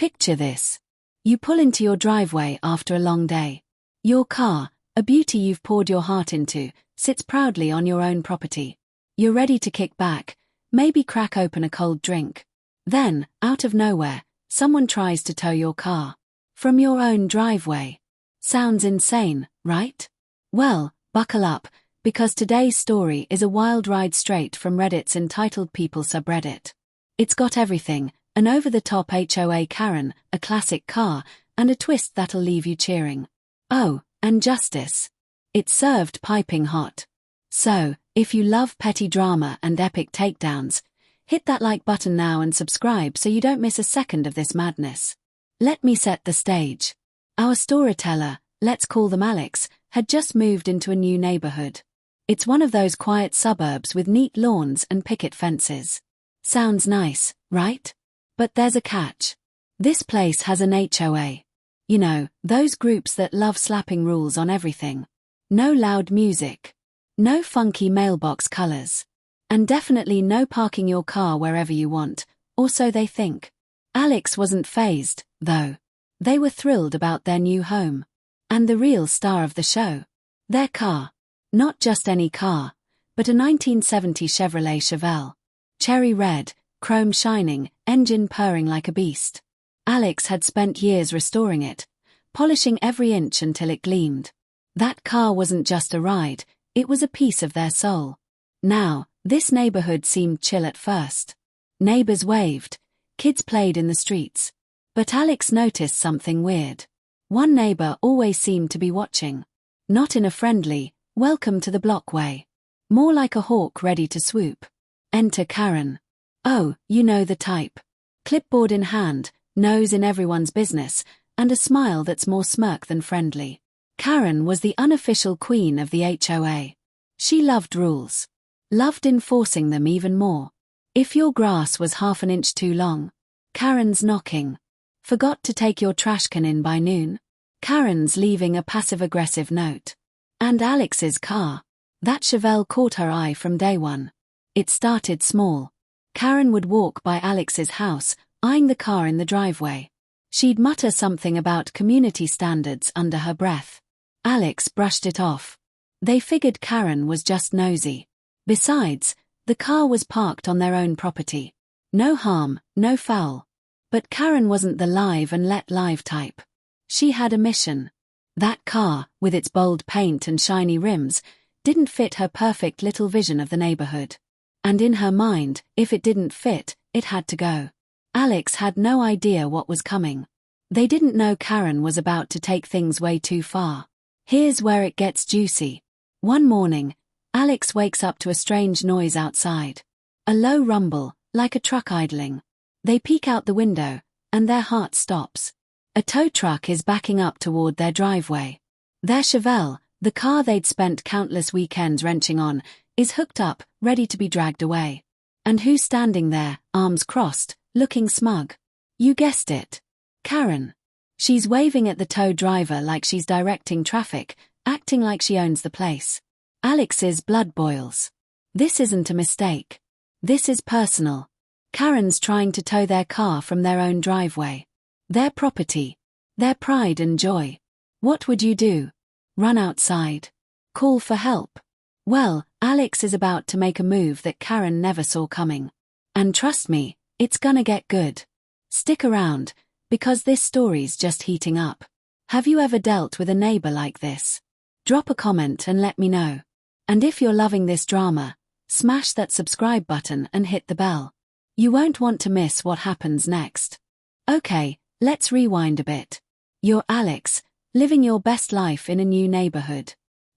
Picture this. You pull into your driveway after a long day. Your car, a beauty you've poured your heart into, sits proudly on your own property. You're ready to kick back, maybe crack open a cold drink. Then, out of nowhere, someone tries to tow your car. From your own driveway. Sounds insane, right? Well, buckle up, because today's story is a wild ride straight from Reddit's entitled People subreddit. It's got everything, an over-the-top HOA Karen, a classic car, and a twist that'll leave you cheering. Oh, and justice. It's served piping hot. So, if you love petty drama and epic takedowns, hit that like button now and subscribe so you don't miss a second of this madness. Let me set the stage. Our storyteller, let's call them Alex, had just moved into a new neighborhood. It's one of those quiet suburbs with neat lawns and picket fences. Sounds nice, right? But there's a catch. This place has an HOA. You know, those groups that love slapping rules on everything. No loud music. No funky mailbox colors. And definitely no parking your car wherever you want, or so they think. Alex wasn't fazed, though. They were thrilled about their new home. And the real star of the show. Their car. Not just any car, but a 1970 Chevrolet Chevelle. Cherry red, chrome shining, engine purring like a beast. Alex had spent years restoring it, polishing every inch until it gleamed. That car wasn't just a ride, it was a piece of their soul. Now, this neighborhood seemed chill at first. Neighbors waved, kids played in the streets. But Alex noticed something weird. One neighbor always seemed to be watching. Not in a friendly, welcome to the block way. More like a hawk ready to swoop. Enter Karen. Oh, you know the type. Clipboard in hand, nose in everyone's business, and a smile that's more smirk than friendly. Karen was the unofficial queen of the HOA. She loved rules. Loved enforcing them even more. If your grass was half an inch too long, Karen's knocking. Forgot to take your trash can in by noon? Karen's leaving a passive-aggressive note. And Alex's car. That Chevelle caught her eye from day one. It started small. Karen would walk by Alex's house, eyeing the car in the driveway. She'd mutter something about community standards under her breath. Alex brushed it off. They figured Karen was just nosy. Besides, the car was parked on their own property. No harm, no foul. But Karen wasn't the live and let live type. She had a mission. That car, with its bold paint and shiny rims, didn't fit her perfect little vision of the neighborhood. And in her mind, if it didn't fit, it had to go. Alex had no idea what was coming. They didn't know Karen was about to take things way too far. Here's where it gets juicy. One morning, Alex wakes up to a strange noise outside. A low rumble, like a truck idling. They peek out the window, and their heart stops. A tow truck is backing up toward their driveway. Their Chevelle, the car they'd spent countless weekends wrenching on, is hooked up, ready to be dragged away. And who's standing there, arms crossed, looking smug? You guessed it. Karen. She's waving at the tow driver like she's directing traffic, acting like she owns the place. Alex's blood boils. This isn't a mistake. This is personal. Karen's trying to tow their car from their own driveway. Their property. Their pride and joy. What would you do? Run outside? Call for help? Well, Alex is about to make a move that Karen never saw coming. And trust me, it's gonna get good. Stick around, because this story's just heating up. Have you ever dealt with a neighbor like this? Drop a comment and let me know. And if you're loving this drama, smash that subscribe button and hit the bell. You won't want to miss what happens next. Okay, let's rewind a bit. You're Alex, living your best life in a new neighborhood.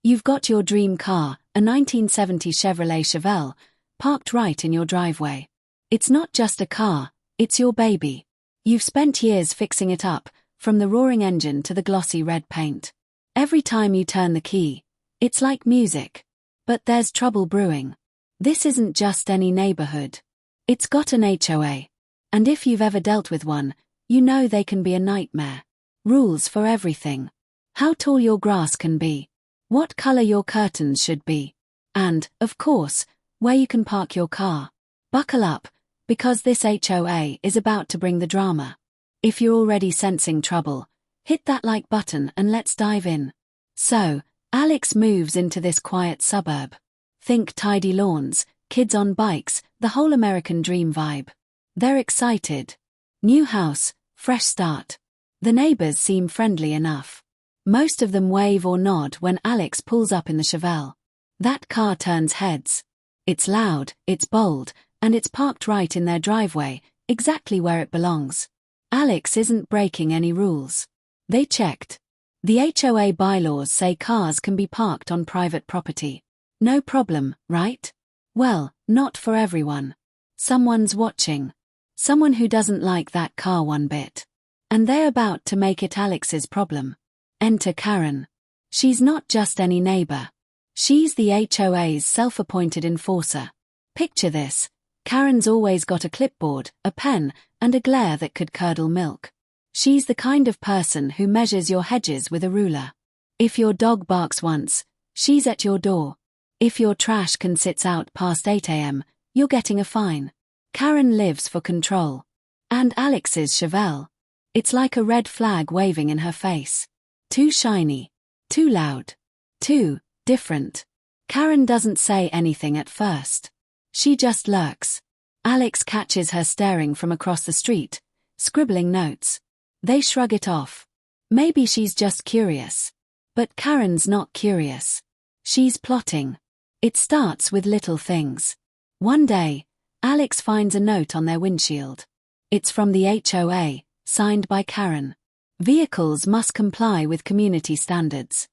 You've got your dream car, a 1970 Chevrolet Chevelle, parked right in your driveway. It's not just a car, it's your baby. You've spent years fixing it up, from the roaring engine to the glossy red paint. Every time you turn the key, it's like music. But there's trouble brewing. This isn't just any neighborhood. It's got an HOA. And if you've ever dealt with one, you know they can be a nightmare. Rules for everything. How tall your grass can be. What color your curtains should be. And, of course, where you can park your car. Buckle up, because this HOA is about to bring the drama. If you're already sensing trouble, hit that like button and let's dive in. So, Alex moves into this quiet suburb. Think tidy lawns, kids on bikes, the whole American dream vibe. They're excited. New house, fresh start. The neighbors seem friendly enough. Most of them wave or nod when Alex pulls up in the Chevelle. That car turns heads. It's loud, it's bold, and it's parked right in their driveway, exactly where it belongs. Alex isn't breaking any rules. They checked. The HOA bylaws say cars can be parked on private property. No problem, right? Well, not for everyone. Someone's watching. Someone who doesn't like that car one bit. And they're about to make it Alex's problem. Enter Karen. She's not just any neighbor. She's the HOA's self-appointed enforcer. Picture this. Karen's always got a clipboard, a pen, and a glare that could curdle milk. She's the kind of person who measures your hedges with a ruler. If your dog barks once, she's at your door. If your trash can sits out past 8 a.m., you're getting a fine. Karen lives for control. And Alex's Chevelle. It's like a red flag waving in her face. Too shiny. Too loud. Too different. Karen doesn't say anything at first. She just lurks. Alex catches her staring from across the street, scribbling notes. They shrug it off. Maybe she's just curious. But Karen's not curious. She's plotting. It starts with little things. One day, Alex finds a note on their windshield. It's from the HOA, signed by Karen. Vehicles must comply with community standards.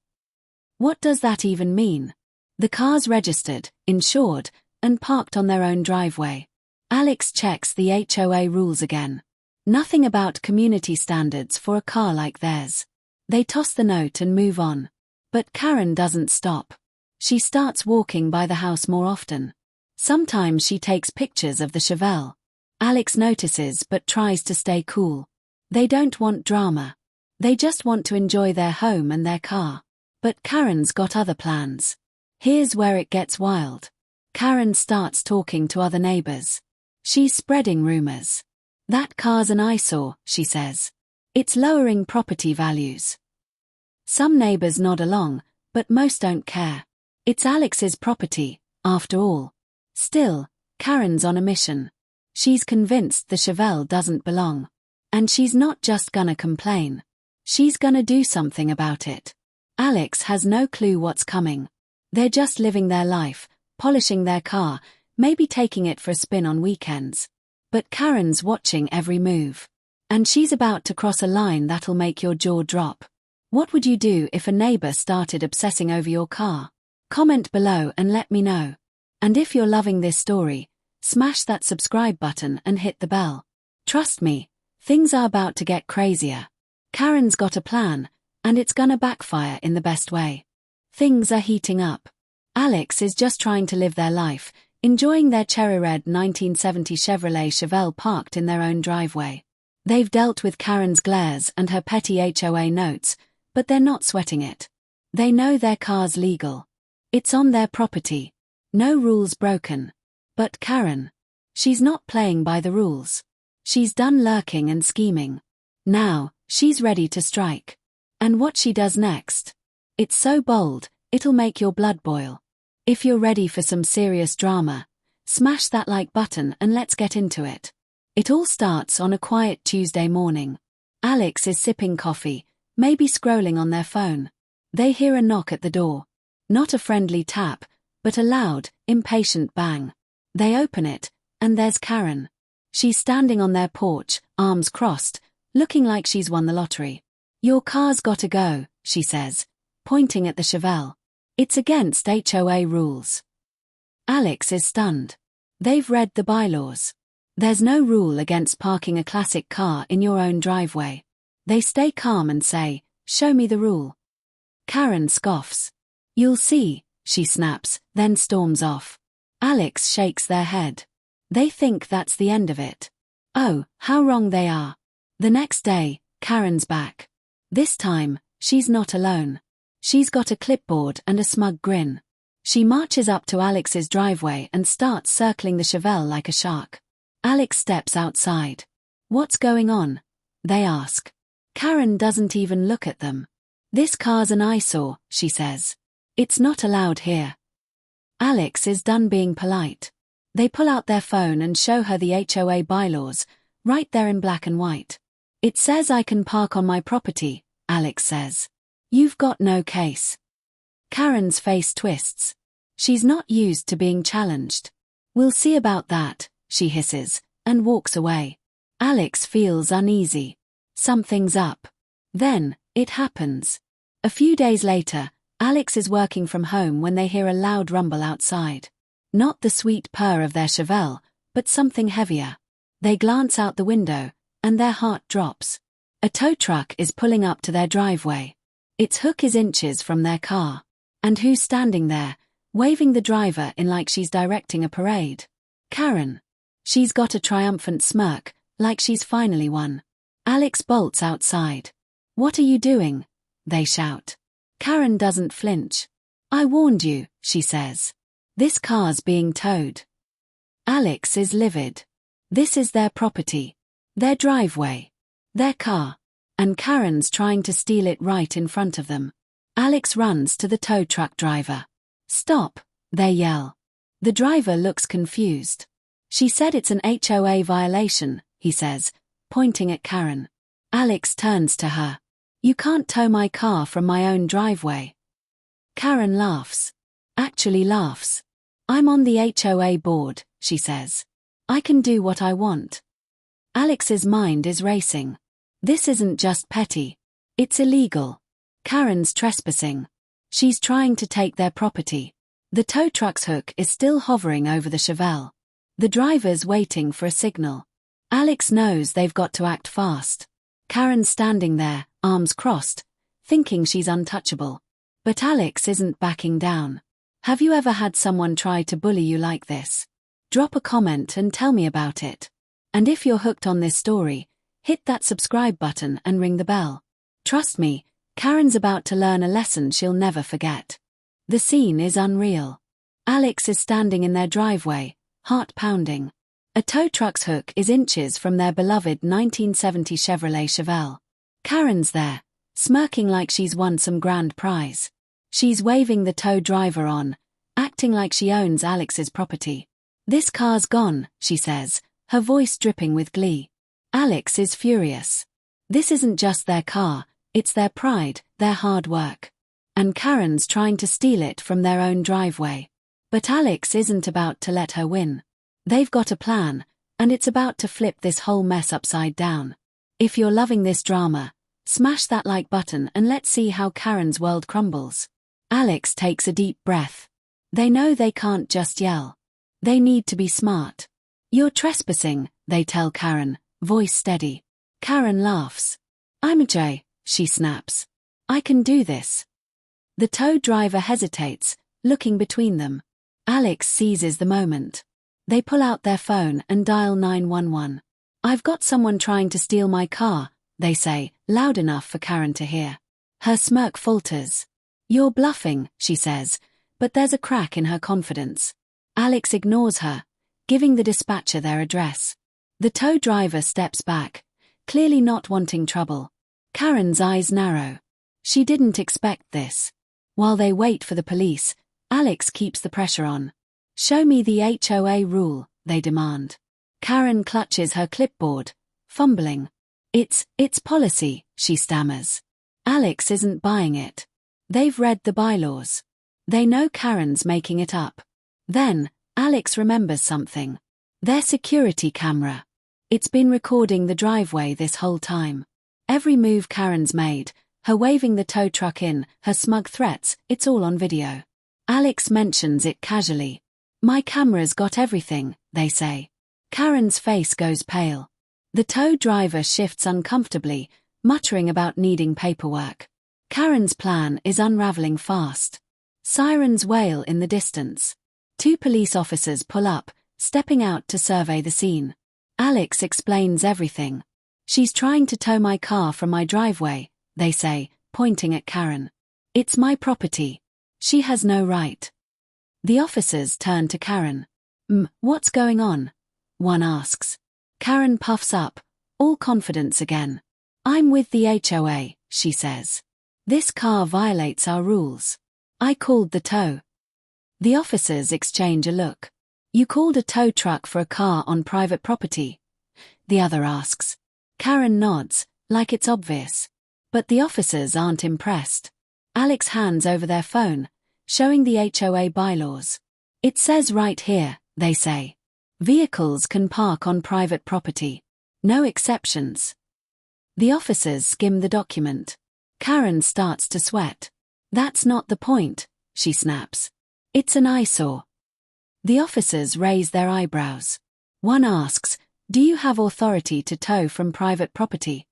What does that even mean? The car's registered, insured, and parked on their own driveway. Alex checks the HOA rules again. Nothing about community standards for a car like theirs. They toss the note and move on. But Karen doesn't stop. She starts walking by the house more often. Sometimes she takes pictures of the Chevelle. Alex notices but tries to stay cool. They don't want drama. They just want to enjoy their home and their car. But Karen's got other plans. Here's where it gets wild. Karen starts talking to other neighbors. She's spreading rumors. That car's an eyesore, she says. It's lowering property values. Some neighbors nod along, but most don't care. It's Alex's property, after all. Still, Karen's on a mission. She's convinced the Chevelle doesn't belong. And she's not just gonna complain. She's gonna do something about it. Alex has no clue what's coming. They're just living their life, polishing their car, maybe taking it for a spin on weekends. But Karen's watching every move. And she's about to cross a line that'll make your jaw drop. What would you do if a neighbor started obsessing over your car? Comment below and let me know. And if you're loving this story, smash that subscribe button and hit the bell. Trust me, things are about to get crazier. Karen's got a plan, and it's gonna backfire in the best way. Things are heating up. Alex is just trying to live their life, enjoying their cherry red 1970 Chevrolet Chevelle parked in their own driveway. They've dealt with Karen's glares and her petty HOA notes, but they're not sweating it. They know their car's legal. It's on their property. No rules broken. But Karen, she's not playing by the rules. She's done lurking and scheming. Now, she's ready to strike. And what she does next? It's so bold, it'll make your blood boil. If you're ready for some serious drama, smash that like button and let's get into it. It all starts on a quiet Tuesday morning. Alex is sipping coffee, maybe scrolling on their phone. They hear a knock at the door. Not a friendly tap, but a loud, impatient bang. They open it, and there's Karen. She's standing on their porch, arms crossed, looking like she's won the lottery. "Your car's gotta go," she says, pointing at the Chevelle. "It's against HOA rules." Alex is stunned. They've read the bylaws. There's no rule against parking a classic car in your own driveway. They stay calm and say, "Show me the rule." Karen scoffs. "You'll see," she snaps, then storms off. Alex shakes their head. They think that's the end of it. Oh, how wrong they are. The next day, Karen's back. This time, she's not alone. She's got a clipboard and a smug grin. She marches up to Alex's driveway and starts circling the Chevelle like a shark. Alex steps outside. "What's going on?" they ask. Karen doesn't even look at them. This car's an eyesore, she says. It's not allowed here. Alex is done being polite. They pull out their phone and show her the HOA bylaws, right there in black and white. It says I can park on my property, Alex says. You've got no case. Karen's face twists. She's not used to being challenged. We'll see about that, she hisses, and walks away. Alex feels uneasy. Something's up. Then, it happens. A few days later, Alex is working from home when they hear a loud rumble outside. Not the sweet purr of their Chevelle, but something heavier. They glance out the window, and their heart drops. A tow truck is pulling up to their driveway. Its hook is inches from their car. And who's standing there, waving the driver in like she's directing a parade? Karen. She's got a triumphant smirk, like she's finally won. Alex bolts outside. What are you doing? They shout. Karen doesn't flinch. I warned you, she says. This car's being towed. Alex is livid. This is their property. Their driveway. Their car. And Karen's trying to steal it right in front of them. Alex runs to the tow truck driver. Stop, they yell. The driver looks confused. She said it's an HOA violation, he says, pointing at Karen. Alex turns to her. You can't tow my car from my own driveway. Karen laughs. Actually laughs. I'm on the HOA board, she says. I can do what I want. Alex's mind is racing. This isn't just petty. It's illegal. Karen's trespassing. She's trying to take their property. The tow truck's hook is still hovering over the Chevelle. The driver's waiting for a signal. Alex knows they've got to act fast. Karen's standing there, arms crossed, thinking she's untouchable. But Alex isn't backing down. Have you ever had someone try to bully you like this? Drop a comment and tell me about it. And if you're hooked on this story, hit that subscribe button and ring the bell. Trust me, Karen's about to learn a lesson she'll never forget. The scene is unreal. Alex is standing in their driveway, heart pounding. A tow truck's hook is inches from their beloved 1970 Chevrolet Chevelle. Karen's there, smirking like she's won some grand prize. She's waving the tow driver on, acting like she owns Alex's property. This car's gone, she says, her voice dripping with glee. Alex is furious. This isn't just their car, it's their pride, their hard work. And Karen's trying to steal it from their own driveway. But Alex isn't about to let her win. They've got a plan, and it's about to flip this whole mess upside down. If you're loving this drama, smash that like button and let's see how Karen's world crumbles. Alex takes a deep breath. They know they can't just yell. They need to be smart. You're trespassing, they tell Karen, voice steady. Karen laughs. I'm a J, she snaps. I can do this. The tow driver hesitates, looking between them. Alex seizes the moment. They pull out their phone and dial 911. I've got someone trying to steal my car, they say, loud enough for Karen to hear. Her smirk falters. You're bluffing, she says, but there's a crack in her confidence. Alex ignores her, giving the dispatcher their address. The tow driver steps back, clearly not wanting trouble. Karen's eyes narrow. She didn't expect this. While they wait for the police, Alex keeps the pressure on. Show me the HOA rule, they demand. Karen clutches her clipboard, fumbling. It's policy, she stammers. Alex isn't buying it. They've read the bylaws. They know Karen's making it up. Then, Alex remembers something. Their security camera. It's been recording the driveway this whole time. Every move Karen's made, her waving the tow truck in, her smug threats, it's all on video. Alex mentions it casually. My camera's got everything, they say. Karen's face goes pale. The tow driver shifts uncomfortably, muttering about needing paperwork. Karen's plan is unraveling fast. Sirens wail in the distance. 2 police officers pull up, stepping out to survey the scene. Alex explains everything. She's trying to tow my car from my driveway, they say, pointing at Karen. It's my property. She has no right. The officers turn to Karen. What's going on? One asks. Karen puffs up, all confidence again. I'm with the HOA, she says. This car violates our rules. I called the tow. The officers exchange a look. You called a tow truck for a car on private property? The other asks. Karen nods, like it's obvious. But the officers aren't impressed. Alex hands over their phone, showing the HOA bylaws. It says right here, they say. Vehicles can park on private property. No exceptions. The officers skim the document. Karen starts to sweat. That's not the point, she snaps. It's an eyesore. The officers raise their eyebrows. One asks, do you have authority to tow from private property?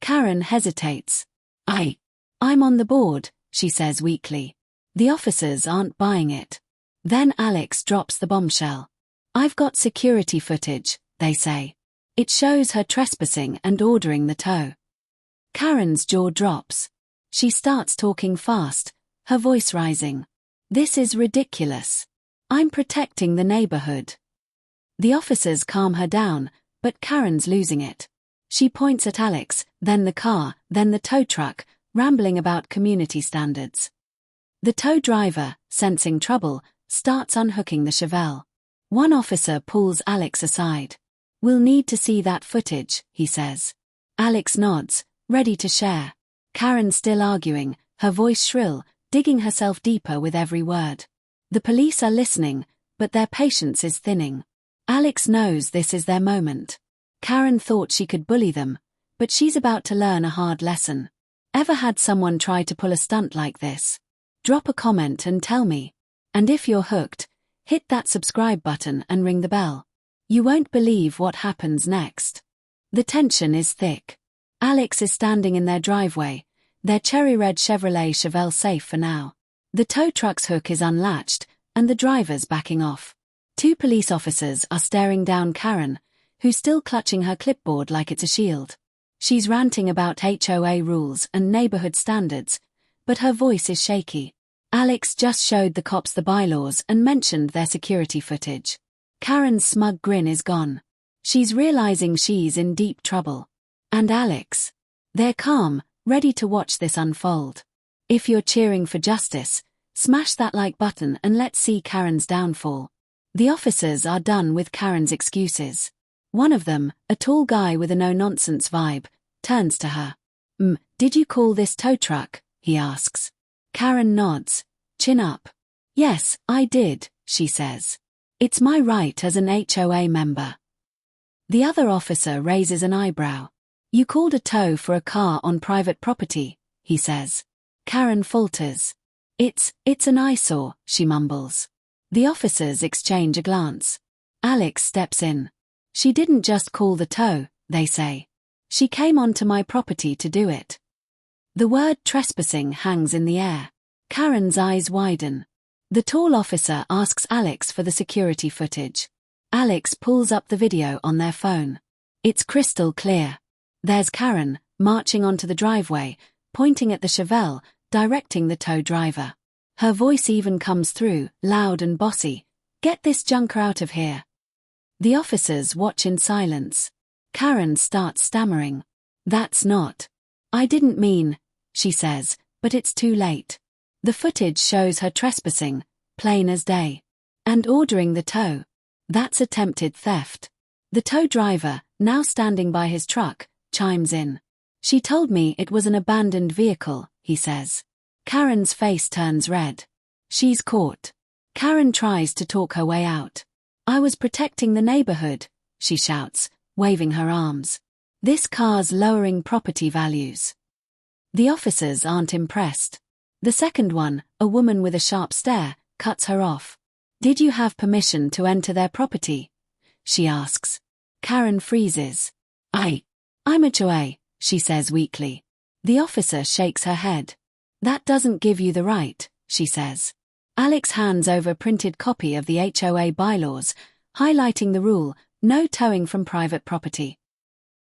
Karen hesitates. I'm on the board, she says weakly. The officers aren't buying it. Then Alex drops the bombshell. I've got security footage, they say. It shows her trespassing and ordering the tow. Karen's jaw drops. She starts talking fast, her voice rising. This is ridiculous. I'm protecting the neighborhood. The officers calm her down, but Karen's losing it. She points at Alex, then the car, then the tow truck, rambling about community standards. The tow driver, sensing trouble, starts unhooking the Chevelle. One officer pulls Alex aside. We'll need to see that footage, he says. Alex nods, ready to share. Karen still arguing, her voice shrill, digging herself deeper with every word. The police are listening, but their patience is thinning. Alex knows this is their moment. Karen thought she could bully them, but she's about to learn a hard lesson. Ever had someone try to pull a stunt like this? Drop a comment and tell me. And if you're hooked, hit that subscribe button and ring the bell. You won't believe what happens next. The tension is thick. Alex is standing in their driveway, their cherry-red Chevrolet Chevelle safe for now. The tow truck's hook is unlatched, and the driver's backing off. Two police officers are staring down Karen, who's still clutching her clipboard like it's a shield. She's ranting about HOA rules and neighborhood standards, but her voice is shaky. Alex just showed the cops the bylaws and mentioned their security footage. Karen's smug grin is gone. She's realizing she's in deep trouble. And Alex? They're calm, ready to watch this unfold. If you're cheering for justice, smash that like button and let's see Karen's downfall. The officers are done with Karen's excuses. One of them, a tall guy with a no-nonsense vibe, turns to her. Did you call this tow truck? He asks. Karen nods, chin up. Yes, I did, she says. It's my right as an HOA member. The other officer raises an eyebrow. You called a tow for a car on private property, he says. Karen falters. It's an eyesore, she mumbles. The officers exchange a glance. Alex steps in. She didn't just call the tow, they say. She came onto my property to do it. The word trespassing hangs in the air. Karen's eyes widen. The tall officer asks Alex for the security footage. Alex pulls up the video on their phone. It's crystal clear. There's Karen, marching onto the driveway, pointing at the Chevelle, directing the tow driver. Her voice even comes through, loud and bossy. Get this junker out of here. The officers watch in silence. Karen starts stammering. That's not. I didn't mean, she says, but it's too late. The footage shows her trespassing, plain as day. And ordering the tow. That's attempted theft. The tow driver, now standing by his truck, chimes in. She told me it was an abandoned vehicle, he says. Karen's face turns red. She's caught. Karen tries to talk her way out. I was protecting the neighborhood, she shouts, waving her arms. This car's lowering property values. The officers aren't impressed. The second one, a woman with a sharp stare, cuts her off. Did you have permission to enter their property? She asks. Karen freezes. I'm a HOA, she says weakly. The officer shakes her head. That doesn't give you the right, she says. Alex hands over a printed copy of the HOA bylaws, highlighting the rule, no towing from private property.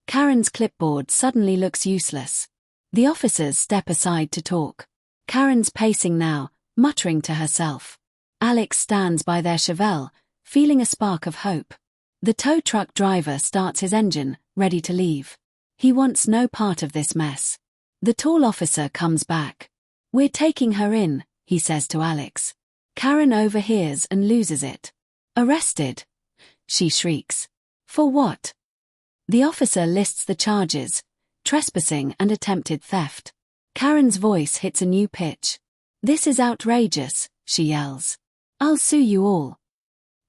Karen's clipboard suddenly looks useless. The officers step aside to talk. Karen's pacing now, muttering to herself. Alex stands by their Chevelle, feeling a spark of hope. The tow truck driver starts his engine, ready to leave. He wants no part of this mess. The tall officer comes back. "We're taking her in," he says to Alex. Karen overhears and loses it. "Arrested?" she shrieks. "For what?" The officer lists the charges: trespassing and attempted theft. Karen's voice hits a new pitch. "This is outrageous," she yells. "I'll sue you all."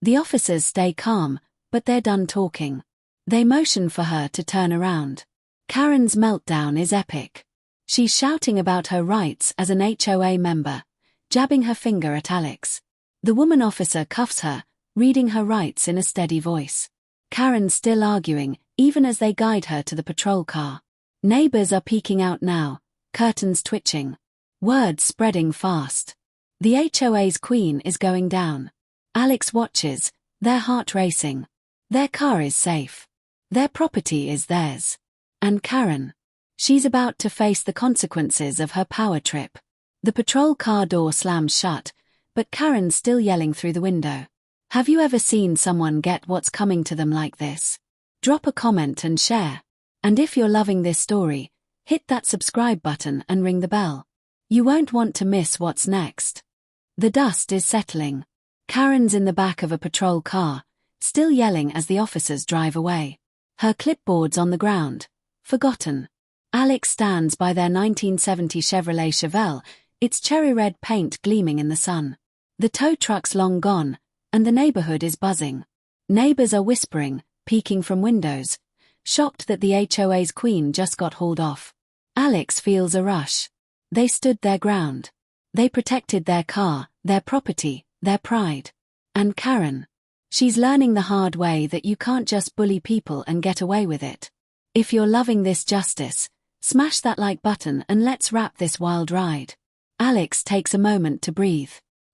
The officers stay calm, but they're done talking. They motion for her to turn around. Karen's meltdown is epic. She's shouting about her rights as an HOA member, jabbing her finger at Alex. The woman officer cuffs her, reading her rights in a steady voice. Karen's still arguing, even as they guide her to the patrol car. Neighbors are peeking out now, curtains twitching. Word spreading fast. The HOA's queen is going down. Alex watches, their heart racing. Their car is safe. Their property is theirs. And Karen? She's about to face the consequences of her power trip. The patrol car door slams shut, but Karen's still yelling through the window. Have you ever seen someone get what's coming to them like this? Drop a comment and share. And if you're loving this story, hit that subscribe button and ring the bell. You won't want to miss what's next. The dust is settling. Karen's in the back of a patrol car, still yelling as the officers drive away. Her clipboard's on the ground, forgotten. Alex stands by their 1970 Chevrolet Chevelle, its cherry red paint gleaming in the sun. The tow truck's long gone, and the neighborhood is buzzing. Neighbors are whispering, peeking from windows, shocked that the HOA's queen just got hauled off. Alex feels a rush. They stood their ground. They protected their car, their property, their pride. And Karen? She's learning the hard way that you can't just bully people and get away with it. If you're loving this justice, smash that like button and let's wrap this wild ride. Alex takes a moment to breathe.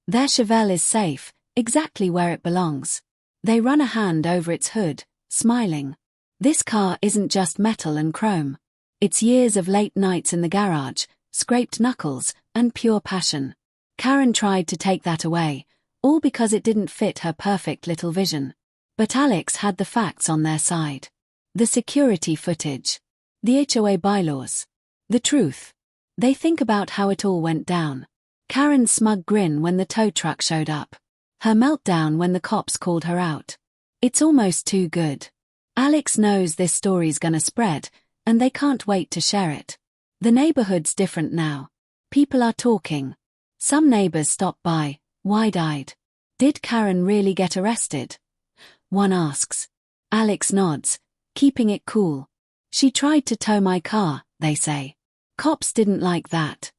Their Chevelle is safe, exactly where it belongs. They run a hand over its hood, smiling. This car isn't just metal and chrome. It's years of late nights in the garage, scraped knuckles, and pure passion. Karen tried to take that away, all because it didn't fit her perfect little vision. But Alex had the facts on their side. The security footage. The HOA bylaws. The truth. They think about how it all went down. Karen's smug grin when the tow truck showed up. Her meltdown when the cops called her out. It's almost too good. Alex knows this story's gonna spread, and they can't wait to share it. The neighborhood's different now. People are talking. Some neighbors stop by, wide-eyed. Did Karen really get arrested? One asks. Alex nods, keeping it cool. She tried to tow my car, they say. Cops didn't like that.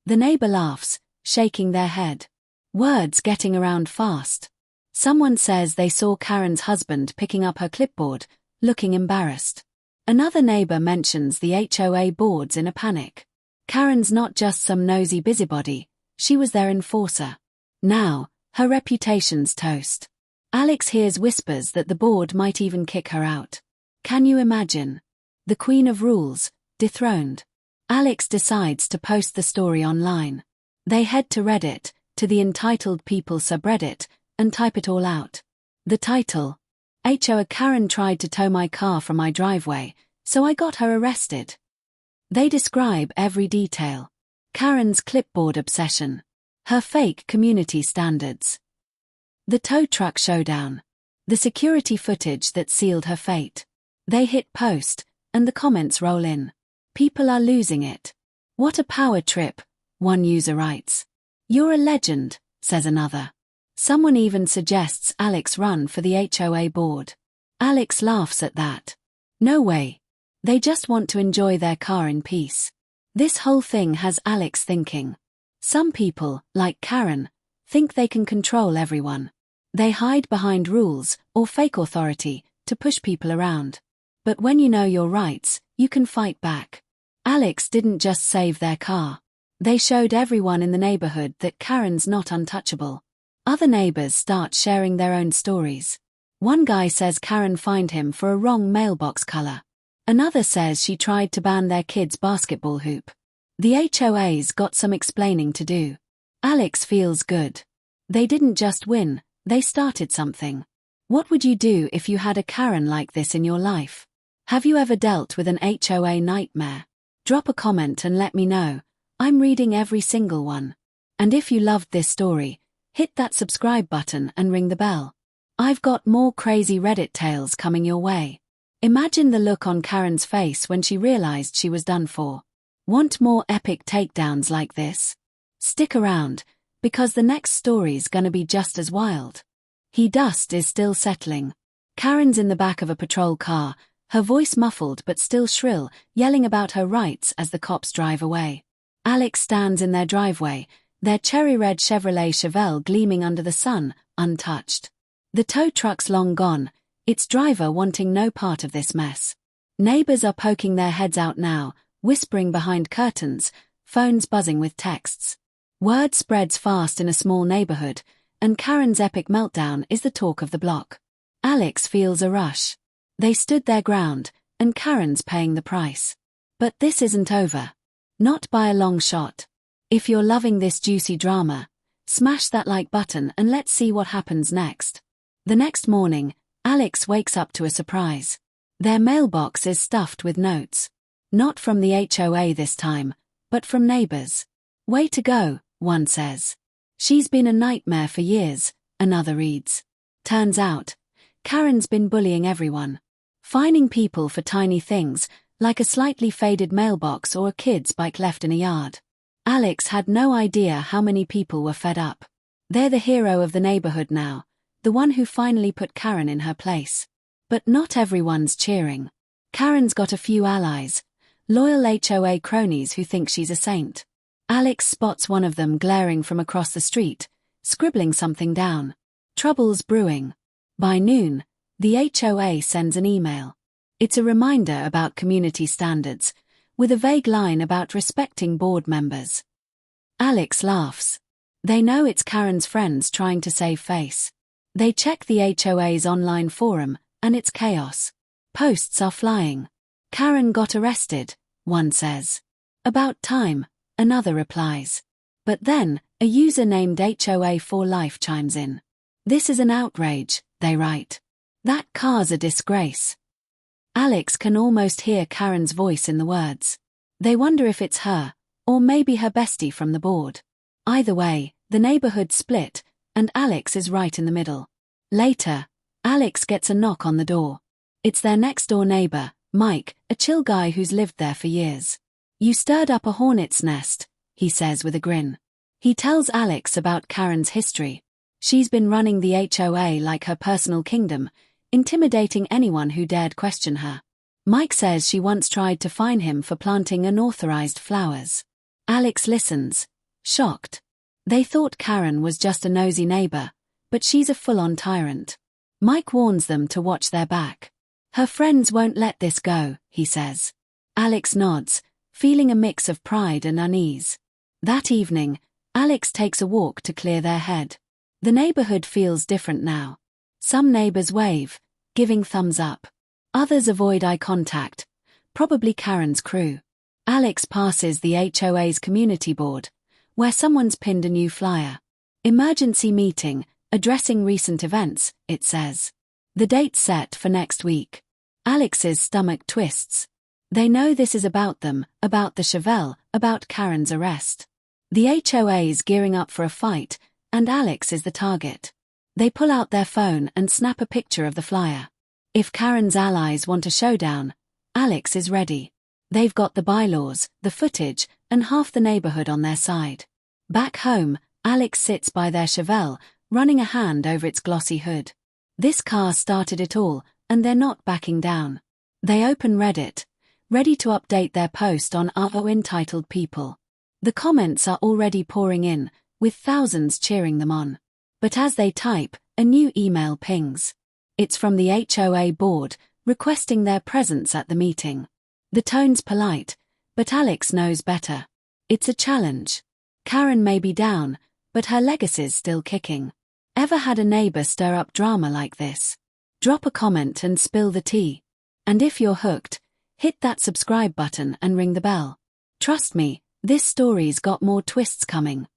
The neighbor laughs, shaking their head. Words getting around fast. Someone says they saw Karen's husband picking up her clipboard, looking embarrassed. Another neighbor mentions the HOA boards in a panic. Karen's not just some nosy busybody, she was their enforcer. Now, her reputation's toast. Alex hears whispers that the board might even kick her out. Can you imagine? The queen of rules, dethroned. Alex decides to post the story online. They head to Reddit, to the Entitled People subreddit, and type it all out. The title: HOA Karen tried to tow my car from my driveway, so I got her arrested. They describe every detail. Karen's clipboard obsession. Her fake community standards. The tow truck showdown. The security footage that sealed her fate. They hit post, and the comments roll in. People are losing it. What a power trip, one user writes. You're a legend, says another. Someone even suggests Alex run for the HOA board. Alex laughs at that. No way. They just want to enjoy their car in peace. This whole thing has Alex thinking. Some people, like Karen, think they can control everyone. They hide behind rules or fake authority to push people around. But when you know your rights, you can fight back. Alex didn't just save their car. They showed everyone in the neighborhood that Karen's not untouchable. Other neighbors start sharing their own stories. One guy says Karen fined him for a wrong mailbox color. Another says she tried to ban their kid's basketball hoop. The HOA's got some explaining to do. Alex feels good. They didn't just win, they started something. What would you do if you had a Karen like this in your life? Have you ever dealt with an HOA nightmare? Drop a comment and let me know. I'm reading every single one. And if you loved this story, hit that subscribe button and ring the bell. I've got more crazy Reddit tales coming your way. Imagine the look on Karen's face when she realized she was done for. Want more epic takedowns like this? Stick around, because the next story's gonna be just as wild. Dust is still settling. Karen's in the back of a patrol car, her voice muffled but still shrill, yelling about her rights as the cops drive away. Alex stands in their driveway, their cherry-red Chevrolet Chevelle gleaming under the sun, untouched. The tow truck's long gone, its driver wanting no part of this mess. Neighbors are poking their heads out now, whispering behind curtains, phones buzzing with texts. Word spreads fast in a small neighborhood, and Karen's epic meltdown is the talk of the block. Alex feels a rush. They stood their ground, and Karen's paying the price. But this isn't over. Not by a long shot. If you're loving this juicy drama, smash that like button and let's see what happens next. The next morning, Alex wakes up to a surprise. Their mailbox is stuffed with notes. Not from the HOA this time, but from neighbors. Way to go, one says. She's been a nightmare for years, another reads. Turns out, Karen's been bullying everyone. Fining people for tiny things, like a slightly faded mailbox or a kid's bike left in a yard. Alex had no idea how many people were fed up. They're the hero of the neighborhood now, the one who finally put Karen in her place. But not everyone's cheering. Karen's got a few allies, loyal HOA cronies who think she's a saint. Alex spots one of them glaring from across the street, scribbling something down. Trouble's brewing. By noon, the HOA sends an email. It's a reminder about community standards, with a vague line about respecting board members. Alex laughs. They know it's Karen's friends trying to save face. They check the HOA's online forum, and it's chaos. Posts are flying. Karen got arrested, one says. About time, another replies. But then, a user named HOA for Life chimes in. This is an outrage, they write. That car's a disgrace. Alex can almost hear Karen's voice in the words. They wonder if it's her, or maybe her bestie from the board. Either way, the neighborhood split, and Alex is right in the middle. Later, Alex gets a knock on the door. It's their next-door neighbor, Mike, a chill guy who's lived there for years. You stirred up a hornet's nest, he says with a grin. He tells Alex about Karen's history. She's been running the HOA like her personal kingdom, intimidating anyone who dared question her. Mike says she once tried to fine him for planting unauthorized flowers. Alex listens, shocked. They thought Karen was just a nosy neighbor, but she's a full-on tyrant. Mike warns them to watch their back. Her friends won't let this go, he says. Alex nods, feeling a mix of pride and unease. That evening, Alex takes a walk to clear their head. The neighborhood feels different now. Some neighbors wave, giving thumbs up. Others avoid eye contact, probably Karen's crew. Alex passes the HOA's community board, where someone's pinned a new flyer. Emergency meeting, addressing recent events, it says. The date's set for next week. Alex's stomach twists. They know this is about them, about the Chevelle, about Karen's arrest. The HOA's gearing up for a fight, and Alex is the target. They pull out their phone and snap a picture of the flyer. If Karen's allies want a showdown, Alex is ready. They've got the bylaws, the footage, and half the neighborhood on their side. Back home, Alex sits by their Chevelle, running a hand over its glossy hood. This car started it all, and they're not backing down. They open Reddit, ready to update their post on entitled people. The comments are already pouring in, with thousands cheering them on. But as they type, a new email pings. It's from the HOA board, requesting their presence at the meeting. The tone's polite, but Alex knows better. It's a challenge. Karen may be down, but her legacy's still kicking. Ever had a neighbor stir up drama like this? Drop a comment and spill the tea. And if you're hooked, hit that subscribe button and ring the bell. Trust me, this story's got more twists coming.